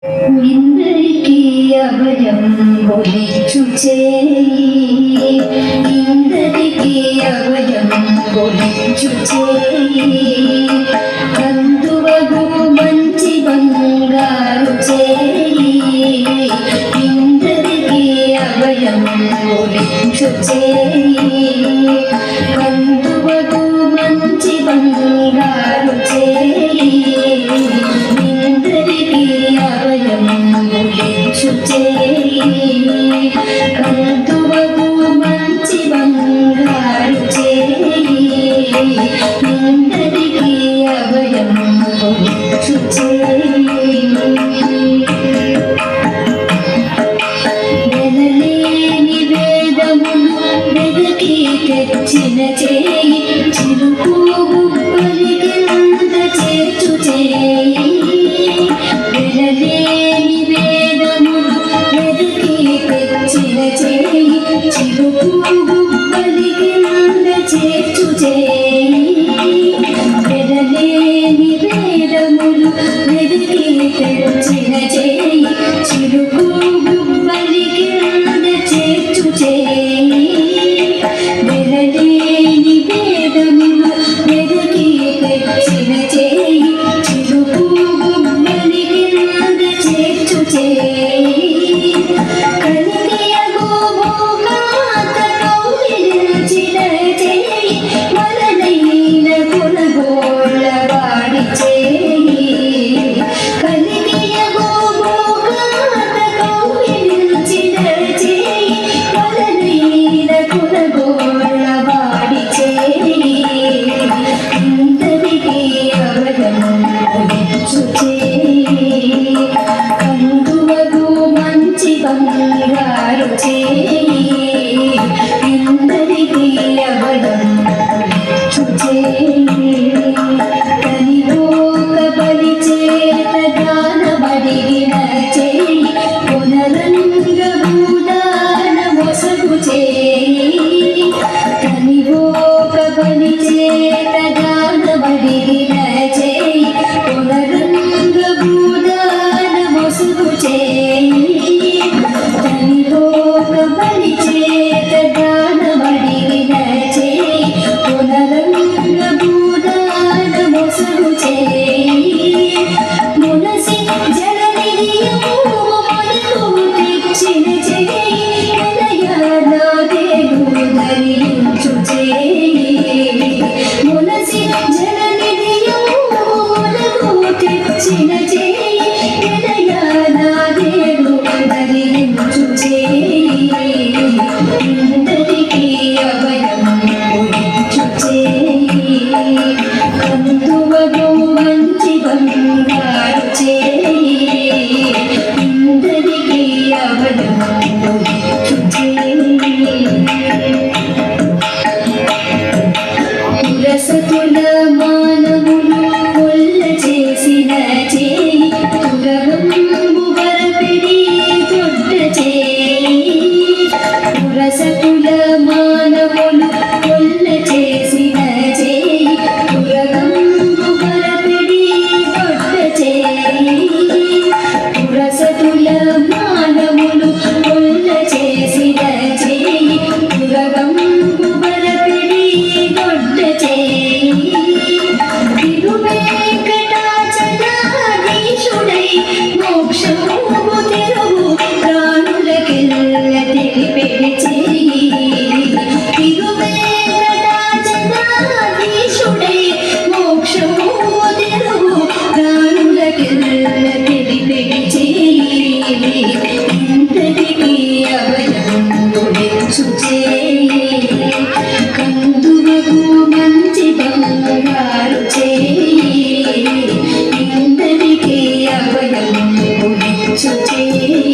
ఇందరికీ అభయం గొలిచు చేయి, ఇందరికీ అభయం గొలిచు చేయి, కందువగు మంచి బంగారు చేయి, ఇందరికీ అభయం గొలిచు చేయి, కందువగు మంచి బంగారు చేయి, కందువగు మంచి బంగారు చేయి, ఇందరికీ అభయం గొలిచు చేయి. వెలలేని వేదములు వెదకి తెచ్చిన చేయి, చిరుకు గుబ్బలికింద చేర్చు చేయి, వెలలేని వేదములు వెదకి తెచ్చిన చేయి, చిరుకు గుబ్బలికింద చేర్చు చేయి, వెలలేని వేదములు వెదకి తెచ్చిన చేయి, చిరుకు గుబ్బలికింద చేర్చు చేయి, వెలలేని వేదములు వెదకి తెచ్చిన చేయి, చిరుకు గుబ్బలికింద చేర్చు చేయి, కలిగియగు భూకాంత కౌగిలించిన చేయి, వలనైన కొనగోళ్ళ వాడి చేయి, కలిగియగు భూకాంత కౌగిలించిన చేయి, వలనైన కొనగోళ్ళ వాడి చేయి, ఇందరికీ అభయం గొలిచు చేయి, కందువగు మంచి బంగారు చేయి, ఇందరికీ అభయం గొలిచు చేయి, కనివోక బలి చేత గానబడిగిన చేయి, పునరంగ భూదాన మొసగు చేయి, కనివోక బలి చేత గానబడిగిన చేయి, పునరంగ భూదాన మొసగు చేయి, కనివోక బలి చేత గానబడిగిన చేయి, పునరంగ భూదాన మొసగు చేయి, మునసి జలనిధియు మనకు తెచ్చిన చేయి, వినయానాదేగు ధరించు చేయి, మునసి జలనిధియు మనకు తెచ్చిన చేయి, వినయానాదేగు ధరించు చేయి, ఇందరికీ అభయం గొలిచు చేయి, కందువగు మంచి బంగారు చేయి, ఇందరికీ అభయం గొలిచు చేయి, పురసతుల మానవులు కొల్ల చేసిన చేయి, తురగంబు వరపిడి దొడ్డ చేయి, పురసతుల మానవులు కొల్ల చేసిన చేయి, తురగంబు వరపిడి దొడ్డ చేయి, పురసతుల మానవులు కొల్ల చేసిన చేయి, తురగంబు వరపిడి దొడ్డ చేయి, తిరువేంకటాచలాధీశుడై మోక్షము తెరువు ప్రాణులకెల్ల తెలిపెడి చేయి, తిరువేంకటాచలాధీశుడై మోక్షము తెరువు ప్రాణులకెల్ల తెలిపెడి చేయి, ఇందరికీ అభయం గొలిచు చేయి, కందువగు మంచి బంగారు చేయి, ఇందరికీ అభయం గొలిచు చేయి.